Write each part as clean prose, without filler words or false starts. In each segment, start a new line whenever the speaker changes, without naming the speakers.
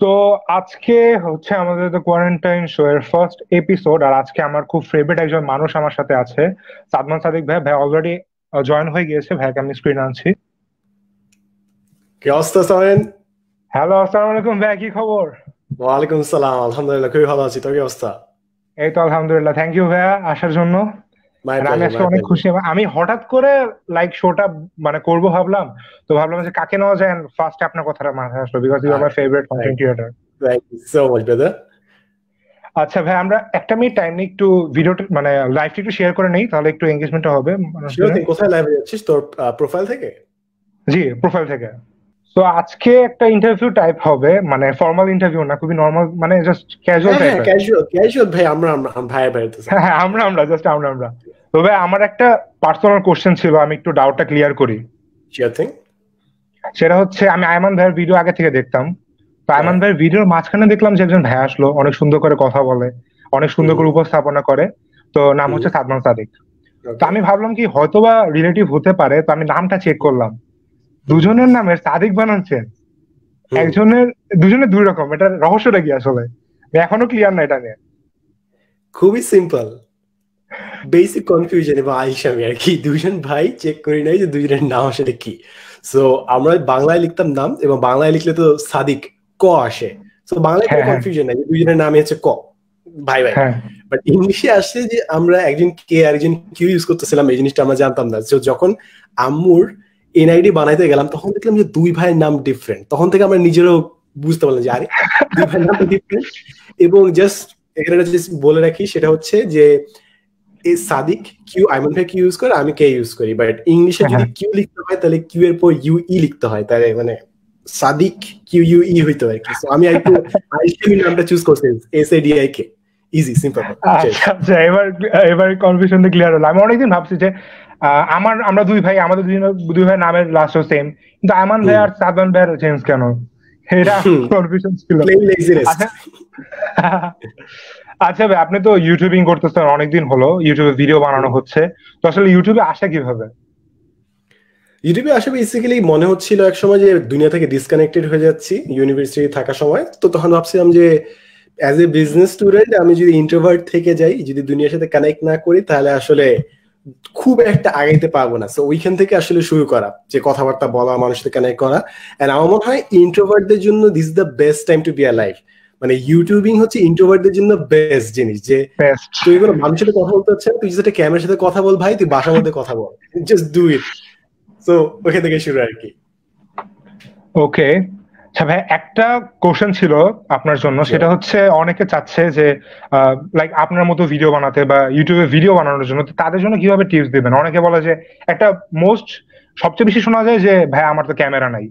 তো আজকে হচ্ছে আমাদের দ্য কোয়ারেন্টাইন শো এর ফার্স্ট এপিসোড। আর আজকে আমার খুব ফেভারিট একজন মানুষ আমার সাথে আছে, সাদমান সাদিক ভাই। ভাই অলরেডি জয়েন হয়ে গিয়েছে। ভাইকে আমি স্ক্রিন আনছি।
কি অবস্থা সামেন?
হ্যালো, আসসালামু আলাইকুম ভাই, কি খবর?
ওয়ালাইকুম সালাম, আলহামদুলিল্লাহ খুবই ভালো আছি। তোর কি অবস্থা?
এই তো আলহামদুলিল্লাহ, থ্যাংক ইউ ভাইয়া আসার জন্য।
মাই
আর আমি
প্লেজার,
আজকে
মাই
অনেক
প্লেজার।
খুশি। আমি হঠাৎ করে শোটা করব ভাবলাম। তো ভাবলাম যে কাকে নেওয়া যায়, ফার্স্ট আপনার কথাটা মাথায় আসলো, because you are my favourite content creator.
Thank you so much brother.
আচ্ছা ভাই, আমরা একটা মিনিট টাইম নিয়ে একটু ভিডিওটা লাইভটা একটু শেয়ার করে নেই, তাহলে একটু এঙ্গেজমেন্টটা হবে
শিওর,
মানুষজনের।
তুই কোথায় লাইভে যাচ্ছিস? তোর প্রোফাইল থেকে?
জি, প্রোফাইল থেকে। তো আজকে একটা ইন্টারভিউ টাইপ হবে, ফর্মাল ইন্টারভিউ না, খুবই নর্মাল, জাস্ট ক্যাজুয়াল
হ্যাঁ হ্যাঁ,
টাইপের।
ক্যাজুয়াল ক্যাজুয়াল ভাই। আমরা আমরা ভাই ভাই তো
হ্যাঁ হ্যাঁ, আমরা তবে আমার একটা পার্সোনাল কোশ্চেন ছিল, আমি একটু ডাউটটা ক্লিয়ার করি।
Sure thing.
সেটা হচ্ছে, আমি আয়মান ভাইয়ের ভিডিও আগে থেকে দেখতাম। তো আয়মান
হ্যাঁ।
ভাইয়ের ভিডিওর মাঝখানে দেখলাম যে একজন ভাই আসলো, অনেক সুন্দর করে কথা বলে, অনেক সুন্দর
হুম
করে উপস্থাপনা করে। তো নাম
হুম।
হচ্ছে সাদমান সাদিক। তো
ওকে।
আমি ভাবলাম কি হয়তোবা রিলেটিভ হতে পারে, তো আমি নামটা চেক করলাম।
হুম
দুজনের নামের সাদিক বানাচ্ছেন
হুম।
একজনের, দুজনের দুই রকম। এটা রহস্যটা কি আসলে? আমি এখনো ক্লিয়ার না এটা নিয়ে।
খুবই সিম্পল, বেসিক কনফিউশন এবং আইসামি আর কি। দুজন ভাই চেক করি নাই যে দুজনের নাম আসলে কি। সো আমরা বাংলায় লিখতাম নাম, এবং বাংলায় লিখলে তো সাদিক ক আসে। সো বাংলায় কোনো
হ্যাঁ হ্যাঁ
কনফিউশন নাই যে দুজনের নামই হচ্ছে ক, ভাই ভাই।
হ্যাঁ।
বাট ইংলিশে আসছে যে আমরা একজন কে আর একজন কিউ ইউজ করতেছিলাম, এই জিনিসটা আমরা জানতাম না। তো যখন আম্মুর এনআইডি বানাইতে গেলাম, তখন দেখলাম যে দুই ভাইয়ের নাম ডিফারেন্ট। তখন থেকে আমরা নিজেরও বুঝতে পারলাম যে আরে, দুই ভাইয়ের নাম ডিফারেন্ট। এবং জাস্ট এখানে just বলে রাখি, সেটা হচ্ছে যে এই সাদিক কিউ, আইমান ভাই কিউ ইউজ করে, আমি কে ইউজ করি। বাট ইংলিশে
হ্যাঁ
যদি
হ্যাঁ।
কিউ লিখতে হয় তাহলে কিউ এর পর ইউ ই লিখতে হয়, তাহলে সাদিক কিউ ইউ ই হইতো আর কি। সো আমি একটু আইসিএম নামটা চুজ করছি, S A D I K. Easy, simple.
আচ্ছা আচ্ছা, এবার এবার কনফিউশনটা ক্লিয়ার হলো। আমি অনেকদিন ভাবছি যে আমরা দুই ভাই, আমাদের দুই ভাই নামের লাস্টও সেম, কিন্তু আমান ভাই আর সাদমান ভাইয়ের চেঞ্জ কেন? এটা কনফিউশন ছিল।
Plain laziness.
আচ্ছা আচ্ছা ভাই, আপনি তো ইউটিউবিং করতেছেন অনেকদিন হলো, ইউটিউবে ভিডিও বানানো হচ্ছে। তো আসলে ইউটিউবে আসা কিভাবে?
ইউটিউবে আসলে বেসিক্যালি মনে হচ্ছিল এক সময় যে দুনিয়া থেকে ডিসকানেক্টেড হয়ে যাচ্ছি ইউনিভার্সিটি থাকার সময়। তো তখন ভাবছিলাম যে অ্যাজ এ বিজনেস স্টুডেন্ট আমি যদি ইন্ট্রোভার্ট থেকে যাই, যদি দুনিয়ার সাথে কানেক্ট না করি, তাহলে আসলে খুব একটা আগাইতে পারবো না। সো ওইখান থেকে আসলে শুরু করা, যে কথাবার্তা বলা, মানুষের সাথে কানেক্ট করা। এন্ড আমার মনে হয় ইন্ট্রোভার্টদের জন্য this is the best time to B alive. মানে ইউটিউবিং হচ্ছে ইন্ট্রোভার্টদের জন্য বেস্ট জিনিস। যে
বেস্ট।
তুই কোনো মানুষের সাথে কথা বলতে হচ্ছে না, তুই যেটা ক্যামেরার সাথে কথা বল ভাই, তুই বাসার মধ্যে কথা বল, জাস্ট ডু ইট। তো ওখান থেকে শুরু আর কি।
ওকে। আচ্ছা ভাই, একটা কোশ্চেন ছিল আপনার জন্য। সেটা হচ্ছে, অনেকে চাচ্ছে যে আপনার মতো ভিডিও বানাতে বা ইউটিউবে ভিডিও বানানোর জন্য। তো তাদের জন্য কিভাবে টিপস দিবেন? অনেকে বলে যে একটা মোস্ট সবচেয়ে বেশি শোনা যায় যে ভাই আমার তো ক্যামেরা নাই,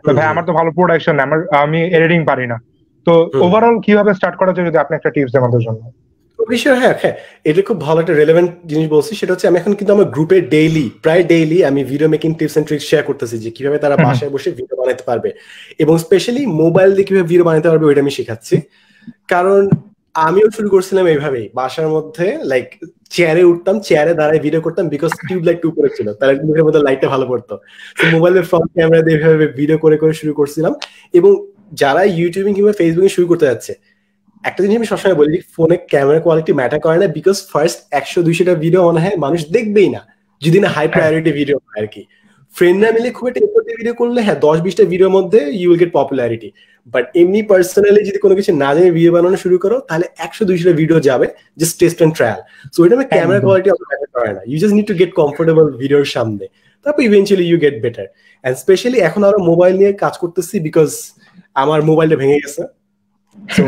বা
হুম
ভাই
হুম
আমার তো ভালো প্রোডাকশন নাই, আমি এডিটিং পারি না। তো
হুম।
ওভারঅল কিভাবে স্টার্ট করা যায়, যদি আপনি একটা টিপস দেন আমাদের জন্য।
বিষয়, হ্যাঁ হ্যাঁ, এটা খুব ভালো একটা রেলেভেন্ট জিনিস বলছি। সেটা হচ্ছে আমি এখন কিন্তু আমার গ্রুপে প্রায় ডেইলি আমি video making tips and tricks share করতেছি, যে কিভাবে তারা
হুম, হুম।
বাসায় বসে ভিডিও বানাতে পারবে, এবং স্পেশালি মোবাইল দিয়ে কিভাবে ভিডিও বানাতে পারবে ওইটা আমি শেখাচ্ছি। কারণ আমিও শুরু করছিলাম এইভাবেই, বাসার মধ্যে লাইক চেয়ারে উঠতাম, চেয়ারে দাঁড়ায় ভিডিও করতাম, বিকজ টিউব লাইট উপরে ছিল, তাহলে মুখের মধ্যে লাইটটা ভালো পড়তো। তো মোবাইলের ফ্রন্ট ক্যামেরা দিয়ে এইভাবে ভিডিও করে করে শুরু করছিলাম। এবং যারা ইউটিউবিং কিংবা ফেসবুকে শুরু করতে যাচ্ছে, একটা জিনিস আমি সবসময় বলি, ফোনে ক্যামেরা কোয়ালিটি ম্যাটার করে না, বিকজ ফার্স্ট 100-200টা ভিডিও মনে হয় মানুষ দেখবেই না, যদি না হাই
হ্যাঁ।
প্রায়োরিটি ভিডিও হয় আর কি। ফ্রেন্ডরা মিলে খুব একটা এফোর্ট দিয়ে ভিডিও করলে হ্যাঁ 10-20টা ভিডিওর মধ্যে you will get popularity. But এমনি পার্সোনালি যদি কোনো কিছু না জেনে ভিডিও বানানো শুরু করো, তাহলে 100-200টা ভিডিও যাবে, just test and trial. So এটা আমি ক্যামেরা
একদম।
কোয়ালিটি অত ম্যাটার করে না, you just need to get comfortable ভিডিওর সামনে, তারপর eventually you get better. And specially এখন আরো মোবাইল নিয়ে কাজ করতেছি, বিকজ আমার মোবাইলটা ভেঙে গেছে। সো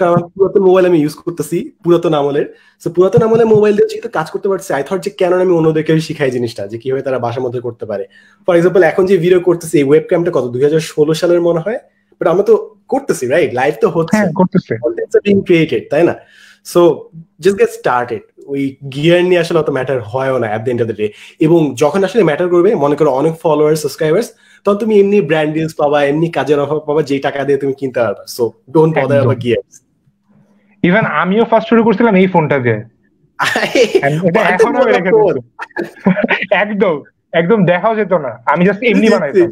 আমার পুরাতন মোবাইল আমি ইউজ করতেছি, পুরাতন আমলের। সো পুরাতন আমলের মোবাইল দিয়ে যেহেতু কাজ করতে পারছি, আই থট যে কেন আমি অন্যদেরকে শিখাই জিনিসটা, যে কিভাবে তারা বাসার মধ্যে করতে পারে। ফর এক্সাম্পল, এখন যে ভিডিও করতেছি, এই ওয়েব ক্যামটা কত 2016 সালের মনে হয়, বাট আমরা তো করতেছি, রাইট? লাইভ তো হচ্ছে,
হ্যাঁ, করতেছে।
কন্টেন্টস আর বিং ক্রিয়েটেড, তাই না? So just get started. ওই গিয়ার নিয়ে আসলে অত ম্যাটার হয়ও না at the end of the day. এবং যখন আসলে ম্যাটার করবে, মনে করো অনেক ফলোয়ার্স, সাবস্ক্রাইবার্স, তখন তুমি এমনি ব্র্যান্ড ডিলস পাবা, এমনি কাজের অফার পাবা, যেই টাকা দিয়ে তুমি কিনতে পারবা। সো ডোন্ট বদার
একদম।
About gears.
ইভেন আমিও ফার্স্ট শুরু করছিলাম এই ফোনটা দিয়ে। And এটা এখনো আমি রেখে দিচ্ছি। একদম একদম দেখাও যেত না, আমি জাস্ট এমনি বানাইতাম।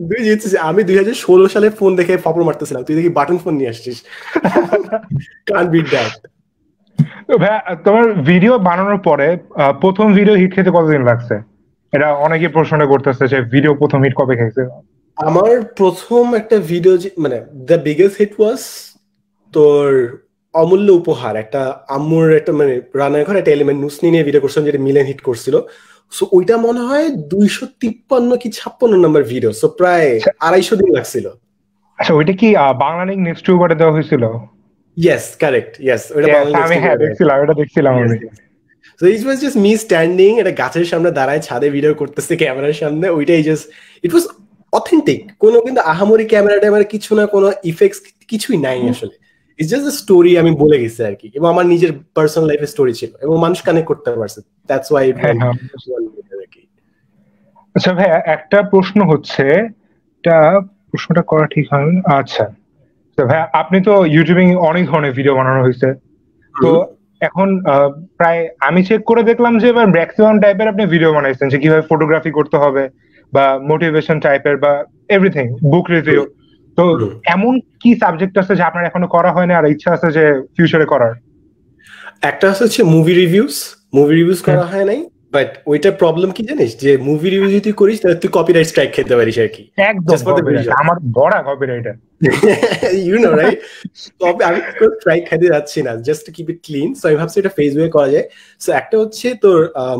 তুই জিতছিস, আমি 2016 সালে ফোন দেখে ফাপড় মারতেছিলাম, তুই দেখি বাটন ফোন নিয়ে আসছিস। Can't beat that.
তো ভাইয়া তোমার ভিডিও বানানোর পরে প্রথম ভিডিও হিট খেতে কতদিন লাগছে? এটা অনেকে প্রশ্ন করতেছে যে ভিডিও প্রথম হিট কবে খেয়েছে।
আমার প্রথম একটা ভিডিও মানে দ্য বিগেস্ট হিট ওয়াজ তোর অমূল্য উপহার, একটা আম্মুর একটা মানে রান্নার ঘর একটা এলিমেন্ট নুসনি নিয়ে ভিডিও করছিলাম, যেটা মিলিয়ন হিট করছিল। সো ওইটা মনে হয় 253 কি 56 নাম্বার ভিডিও, সো প্রায় 250 দিন লাগছিল।
আচ্ছা ওইটা কি বাংলা লিঙ্ক নেক্সট টিউবারে দেওয়া হয়েছিল?
ইয়েস কারেক্ট, ইয়েস ওইটা
Yes,
বাংলা
আমি হ্যাঁ দেখছিলাম, এটা দেখছিলাম আমি।
So it was just me standing একটা গাছের সামনে দাঁড়ায় ছাদে ভিডিও করতেছে ক্যামেরার সামনে, ওইটাই জাস্ট ইট ওয়াজ অথেন্টিক। কোনো কিন্তু আহামরি ক্যামেরা ট্যামেরা কিছু না, কোনো ইফেক্টস কিছুই নাই আসলে। ইটস জাস্ট আ স্টোরি আমি বলে গেছি আর কি, এবং আমার নিজের পার্সোনাল লাইফের স্টোরি ছিল এবং মানুষ কানেক্ট করতে পারছে, দ্যাটস ওয়াই ইট
হ্যাঁ হ্যাঁ।
আর কি।
আচ্ছা ভাইয়া একটা প্রশ্ন হচ্ছে, এটা প্রশ্নটা করা ঠিক হয়। আচ্ছা তো ভাইয়া আপনি তো ইউটিউবে অনেক ধরনের ভিডিও বানানো হয়েছে, তো এখন প্রায় আমি চেক করে দেখলাম যে এবার ম্যাক্সিমাম টাইপের আপনি ভিডিও বানাইছেন, যে কিভাবে ফটোগ্রাফি করতে হবে বা মোটিভেশন টাইপের বা এভরিথিং, বুক রিভিউ। তো এমন কি সাবজেক্ট আছে যে আপনার এখনো করা হয়নি আর ইচ্ছা আছে যে ফিউচারে করার?
একটা হচ্ছে মুভি রিভিউস করা হয় নাই, বাট ওইটা প্রবলেম কি জানিস, যে মুভি রিভিউ যদি করিস তাহলে তুই কপিরাইট স্ট্রাইক খেতে পারিস আর কি।
একদম আমার বড় কপিরাইট,
ইউ নো রাইট। তবে আমি ট্রাই খাইতে যাচ্ছি না, just to keep it clean. So আমি ভাবছি এটা ফেসবুকে করা যায়। সো একটা হচ্ছে তোর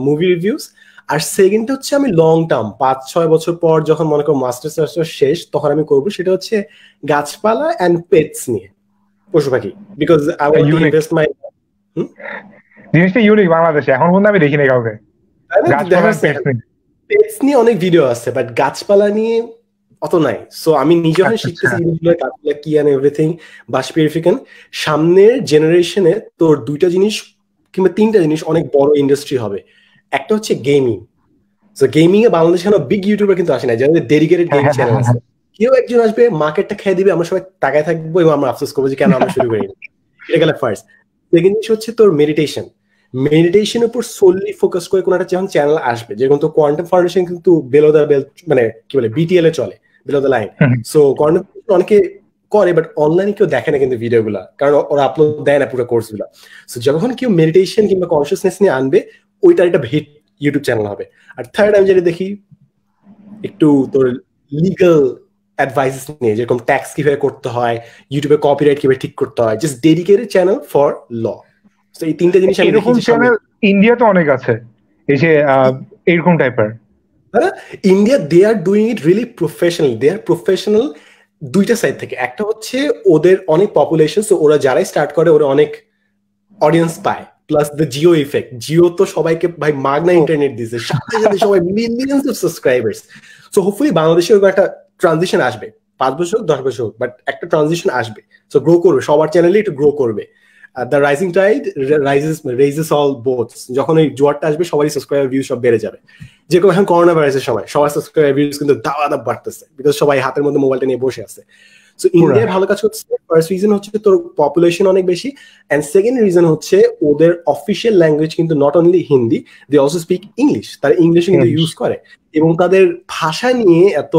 মুভি রিভিউস, আর সেকেন্ড হচ্ছে আমি লং টার্ম 5-6 বছর পর যখন মনে করো মাস্টার্স শেষ তখন আমি করবো, সেটা হচ্ছে গাছপালা এন্ড পেটস নিয়ে, পশু পাখি, because I want to invest my.
জিনিসটা ইউনিক বাংলাদেশে, এখন পর্যন্ত আমি দেখিনি কাউকে।
পেটস নিয়ে অনেক ভিডিও আছে, বাট গাছপালা নিয়ে অত নাই। সো আমি নিজে শিখতেছি গাছপালা কি এন্ড এভরিথিং, বাস পিউরিফিকেশন। সামনের জেনারেশনে তোর 2টা জিনিস কিংবা 3টা জিনিস অনেক বড় ইন্ডাস্ট্রি হবে। একটা হচ্ছে গেমিং। সো গেমিং এ বাংলাদেশে কোনো বিগ ইউটিউবার কিন্তু আসে না, যাদের ডেডিকেটেড গেম চ্যানেল আছে। কেউ একজন আসবে, মার্কেটটা খেয়ে দিবে, আমরা সবাই তাকায় থাকবো এবং আমরা আফসোস করবো যে কেন আমরা শুরু করিনি। এটা গেল ফার্স্ট। সেকেন্ড জিনিস হচ্ছে তোর মেডিটেশনের উপর সোললি ফোকাস করে কোনো একটা যখন চ্যানেল আসবে, যেরকম তো কোয়ান্টাম ফাউন্ডেশন কিন্তু বেলো দ্য বেল মানে কি বলে বিটিএল এ চলে, below the line. So quantum অনেকে করে, বাট অনলাইনে কেউ দেখে না কিন্তু ভিডিওগুলো, কারণ ওরা আপলোড দেয় না পুরো কোর্স গুলা। সো যখন কেউ মেডিটেশন কিংবা কনসিয়াসনেস নিয়ে আনবে, ওইটার একটা হিট ইউটিউব চ্যানেল হবে। আর থার্ড আমি যেটা দেখি একটু তোর লিগাল অ্যাডভাইস নিয়ে, যেরকম ট্যাক্স কিভাবে করতে হয়, ইউটিউবে কপিরাইট কিভাবে ঠিক করতে হয়, জাস্ট ডেডিকেটেড চ্যানেল ফর ল। তো এই 3টা জিনিস আমি
এরকম চ্যানেল ইন্ডিয়াতে অনেক আছে, এই যে এরকম টাইপের।
India they are doing it really professional, they are professional 2টা সাইড থেকে। একটা হচ্ছে ওদের অনেক পপুলেশন, সো ওরা যারাই স্টার্ট করে ওরা অনেক অডিয়েন্স পায়, plus the Jio effect. Jio তো সবাইকে ভাই মাগনা ইন্টারনেট দিচ্ছে, সাথে সাথে সবাই millions of subscribers. So hopefully বাংলাদেশে একটা ট্রানজিশন আসবে, 5 বছর 10 বছর, বাট একটা ট্রানজিশন আসবে। সো গ্রো করবে, সবার চ্যানেলে একটু গ্রো করবে। The rising tide raises all boats. যখন এই জোয়ারটা আসবে সবারই সাবস্ক্রাইবার ভিউজ সব বেড়ে যাবে। যেরকম এখন করোনা ভাইরাসের সময় সবার সাবস্ক্রাইবার ভিউজ কিন্তু দাওয়া বাড়তেছে, বিকজ সবাই হাতের মধ্যে মোবাইলটা নিয়ে বসে আছে। সো ইন্ডিয়া ভালো কাজ করছে। ফার্স্ট রিজন হচ্ছে তোর পপুলেশন অনেক বেশি, এন্ড সেকেন্ড রিজন হচ্ছে ওদের অফিসিয়াল ল্যাঙ্গুয়েজ কিন্তু not only Hindi, they also speak English. তারা ইংলিশ কিন্তু ইউজ করে, এবং তাদের ভাষা নিয়ে এত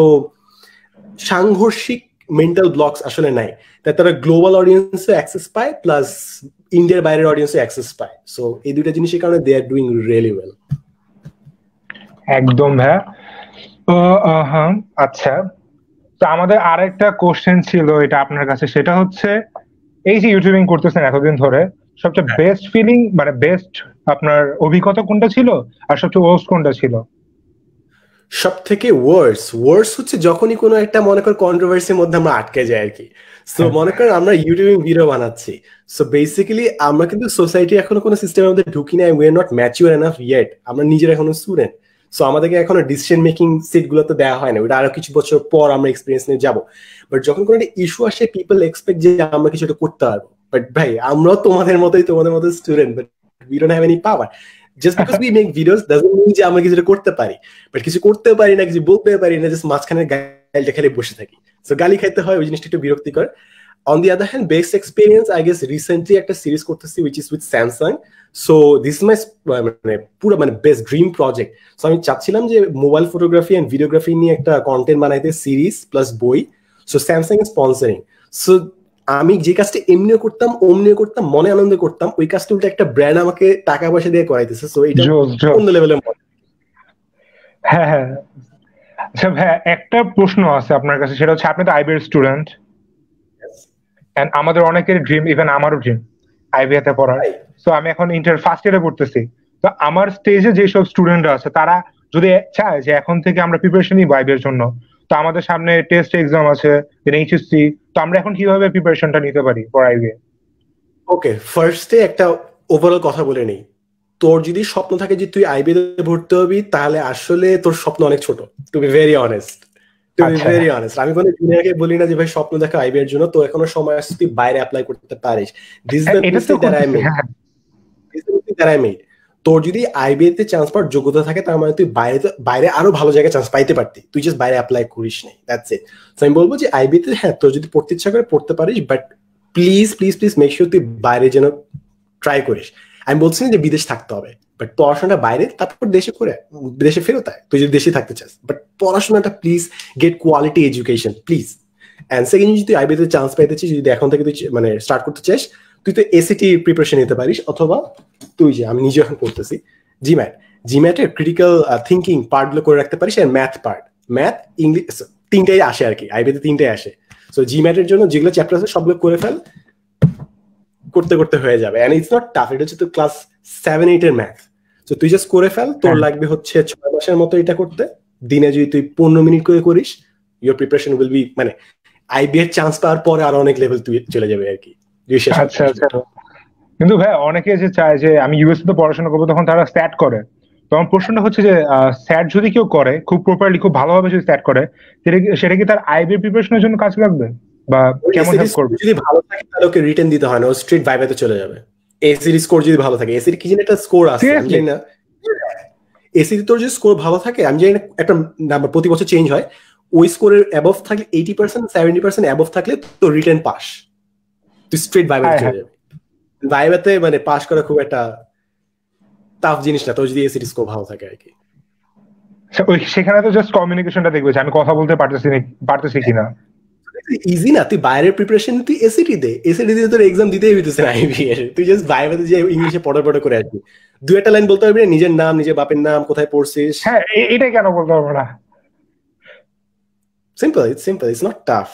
সাংঘর্ষিক মেন্টাল ব্লকস আসলে নাই। তাই তারা গ্লোবাল অডিয়েন্সে অ্যাক্সেস পায়, প্লাস ইন্ডিয়ার বাইরের অডিয়েন্সে অ্যাক্সেস পায়। সো এই 2টা জিনিসের কারণে দে আর ডুইং রিয়েলি ওয়েল।
একদম ভাইয়া। হ্যাঁ আচ্ছা, তো আমাদের আরেকটা কোশ্চেন ছিল এটা আপনার কাছে, সেটা হচ্ছে এই যে ইউটিউবিং করতেছেন এতদিন ধরে, সবচেয়ে বেস্ট ফিলিং মানে বেস্ট আপনার অভিজ্ঞতা কোনটা ছিল আর সবচেয়ে ওয়ার্স্ট কোনটা ছিল?
সব থেকে ওয়ার্স হচ্ছে যখনই কোনো একটা মনে কর কন্ট্রোভার্সির মধ্যে আমরা আটকে যাই আর কি। সো মনে করেন আমরা ইউটিউবিং ভিডিও বানাচ্ছি, সো বেসিক্যালি আমরা কিন্তু সোসাইটি এখনো কোনো সিস্টেমের মধ্যে ঢুকি নাই, we are not mature enough yet, আমরা নিজেরা এখনো স্টুডেন্ট। সো আমাদেরকে এখনো ডিসিশন মেকিং সিট গুলো তো দেওয়া হয় না, ওটা আরো কিছু বছর পর আমরা এক্সপিরিয়েন্স নিয়ে যাবো। বাট যখন কোনো একটা ইস্যু আসে, পিপল এক্সপেক্ট যে আমরা কিছু একটা করতে পারবো। বাট ভাই আমরাও তোমাদের মতো student, but we don't have any power. Just because we make videos doesn't mean যে আমরা কিছু করতে পারি, বাট কিছু করতে পারি না, কিছু বলতে পারি না, জাস্ট মাঝখানে গালিটা খেলে বসে থাকি। সো গালি খাইতে হয়, ওই জিনিসটা একটু বিরক্তিকর। On the other hand, best experience, I guess recently একটা series করতেছি which is with Samsung. So this is my মানে পুরো মানে best dream project. So আমি চাচ্ছিলাম যে মোবাইল ফটোগ্রাফি এন্ড ভিডিওগ্রাফি নিয়ে একটা কন্টেন্ট বানাইতে সিরিজ প্লাস বই। So Samsung is sponsoring. So আমি যে কাজটা এমনিও করতাম অমনিও করতাম মনে আনন্দে করতাম, ওই কাজটা উল্টে একটা ব্র্যান্ড আমাকে টাকা পয়সা দিয়ে করাইতেছে। সো এটা অন্য লেভেলের মজা।
হ্যাঁ হ্যাঁ। আচ্ছা ভাইয়া, একটা প্রশ্ন আছে আপনার কাছে, সেটা হচ্ছে আপনি তো আইবিএর স্টুডেন্ট, এন্ড আমাদের অনেকের ড্রিম, ইভেন আমারও ড্রিম আইবিএতে পড়ার। তো আমি এখন ইন্টার ফার্স্ট ইয়ারে পড়তেছি। তো আমার স্টেজে যেসব স্টুডেন্টরা আছে তারা যদি চায় যে এখন থেকে আমরা প্রিপারেশন নিই আইবিএর জন্য, তো আমাদের সামনে টেস্ট এক্সাম আছে, দেন এইচএসসি, তো আমরা এখন কিভাবে প্রিপারেশনটা নিতে পারি ফর আইবিএ?
ওকে, ফার্স্টে একটা ওভারঅল কথা বলে নেই। তোর যদি স্বপ্ন থাকে যে তুই আইবিএ ভর্তি হবি, তাহলে আসলে তোর স্বপ্ন অনেক ছোট। To be very honest, to be very honest, আমি কোনো জুনিয়রকে বলি না যে ভাই স্বপ্ন দেখা আইবিএর জন্য, তো এখনো সময় আছে, তুই বাইরে অ্যাপ্লাই করতে পারিস। This is the mistake that I made, this is the mistake that I made. তোর যদি আইবিএ তে চান্স পাওয়ার যোগ্যতা থাকে, তার মানে তুই বাইরে আরো ভালো জায়গায় চান্স পাইতে পারতি, তুই জাস্ট বাইরে অ্যাপ্লাই করিস নাই, দ্যাটস ইট। সো আমি বলবো যে আইবিএ তে হ্যাঁ তোর যদি পড়তে ইচ্ছা করে পড়তে পারিস, but please please please make sure তুই বাইরে যেন ট্রাই করিস। আমি বলছি না যে বিদেশ থাকতে হবে, বাট পড়াশোনাটা বাইরে, তারপর দেশে করে দেশে ফেরত আয় তুই যদি দেশে থাকতে চাস। বাট পড়াশোনাটা please get quality education please. And second, যদি তুই আইবিএতে চান্স পাইতেছিস, যদি এখন থেকে তুই মানে স্টার্ট করতে চাস, তুই তো এসিটি প্রিপারেশন নিতে পারিস, অথবা তুই যে আমি নিজে এখন করতেছি জিম্যাটের ক্রিটিক্যাল থিঙ্কিং পার্ট গুলো করে রাখতে পারিস। আর ম্যাথ ইংলিশ তিনটাই আসে আর কি, আইবিএতে তিনটাই আসে। সো জিম্যাটের জন্য যেগুলো চ্যাপ্টার আছে সবগুলো করে ফেল, করতে করতে হয়ে যাবে। এন্ড ইটস নট টাফ, এটা হচ্ছে তো ক্লাস 7-8 এর ম্যাথ। তো তুই জাস্ট করে ফেল, তোর লাগবে হচ্ছে 6 মাসের মতো এটা করতে। দিনে যদি তুই 15 মিনিট করে করিস, ইউর প্রিপারেশন উইল বি মানে আইবি এর চান্স পাওয়ার পরে আরো অনেক লেভেল তুই চলে যাবে আর কি।
আচ্ছা আচ্ছা। কিন্তু ভাই অনেকে যে চায় যে আমি ইউএসএ তে পড়াশোনা করবো, তখন তারা স্যাট করে। তো আমার প্রশ্নটা হচ্ছে যে স্যাট যদি কেউ করে খুব প্রপারলি, খুব ভালোভাবে যদি স্যাট করে, সেটা কি তার আইবি প্রিপারেশনের জন্য কাজে লাগবে বা কেমন হেল্প করবে?
যদি ভালো থাকে তাহলে ওকে রিটেন দিতে হয় না, ও স্ট্রেট ভাইভাতে চলে যাবে। এসির স্কোর যদি ভালো থাকে, এসির কি জানি একটা স্কোর আছে আমি জানি না, এসির তোর যে স্কোর ভালো থাকে আমি জানি না, একটা নাম্বার প্রতি বছর চেঞ্জ হয়, ওই স্কোরের অ্যাবভ থাকলে 80% 70% অ্যাবভ থাকলে তো রিটেন পাস, তুই স্ট্রেট ভাইভাতে চলে যাবে। ভাইভাতে মানে পাস করা খুব একটা টাফ জিনিস না, তোর যদি এসির স্কোর ভালো থাকে আর কি।
সেখানে তো জাস্ট কমিউনিকেশনটা দেখবে যে আমি কথা বলতে পারতেছি কিনা।
ইজি না, তুই বাইরের প্রিপারেশন তুই এসিটি দে, এসিটি দিয়ে তোর এক্সাম দিতেই হইতেছে না আইবি এর, তুই জাস্ট বাইরে যে ইংলিশে পড়া করে আসবি, দু একটা লাইন বলতে পারবি না, নিজের নাম, নিজের বাপের নাম, কোথায় পড়ছিস।
হ্যাঁ, এটা কেন বলতে পারবো না?
সিম্পল, ইটস নট টাফ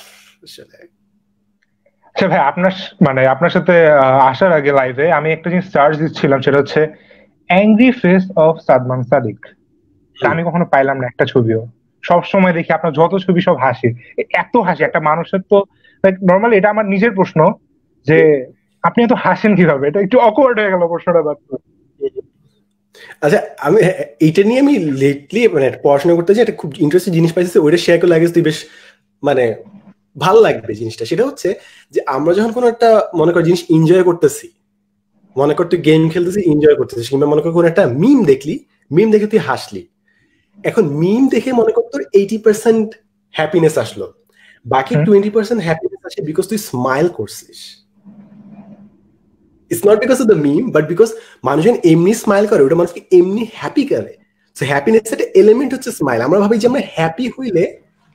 আসলে।
আচ্ছা ভাই, আপনার সাথে আসার আগে লাইভে আমি একটা জিনিস সার্চ দিচ্ছিলাম, সেটা হচ্ছে angry face of Sadman Sadiq. আমি কখনো পাইলাম না একটা ছবিও। সব সময় দেখি আপনার যত ছবি সব হাসি, এত হাসি একটা মানুষের। তো নর্মালি এটা আমার নিজের প্রশ্ন যে আপনি এত হাসেন কিভাবে? এটা একটু অকওয়ার্ড হয়ে গেল প্রশ্নটা।
আচ্ছা, আমি এইটা নিয়ে আমি লেটলি মানে পড়াশোনা করতে চাই, একটা খুব ইন্টারেস্টিং জিনিস পাইছি, ওইটা শেয়ার করে লাগে তুই বেশ মানে ভালো লাগবে জিনিসটা। সেটা হচ্ছে যে আমরা যখন কোনো একটা মনে কর জিনিস এনজয় করতেছি, মনে কর তুই গেম খেলতেছিস এনজয় করতেছিস, কিংবা মনে কর কোনো একটা মিম দেখে তুই হাসলি, এখন মিম দেখে মনে কর তোর 80% হ্যাপিনেস আসলো, বাকি 20% হ্যাপিনেস আসে বিকজ তুই স্মাইল করছিস। It's not because of the meme, but because মানুষজন এমনি স্মাইল করে, ওটা মানুষকে এমনি হ্যাপি করে। সো হ্যাপিনেস একটা এলিমেন্ট হচ্ছে স্মাইল। আমরা ভাবি যে আমরা হ্যাপি হইলে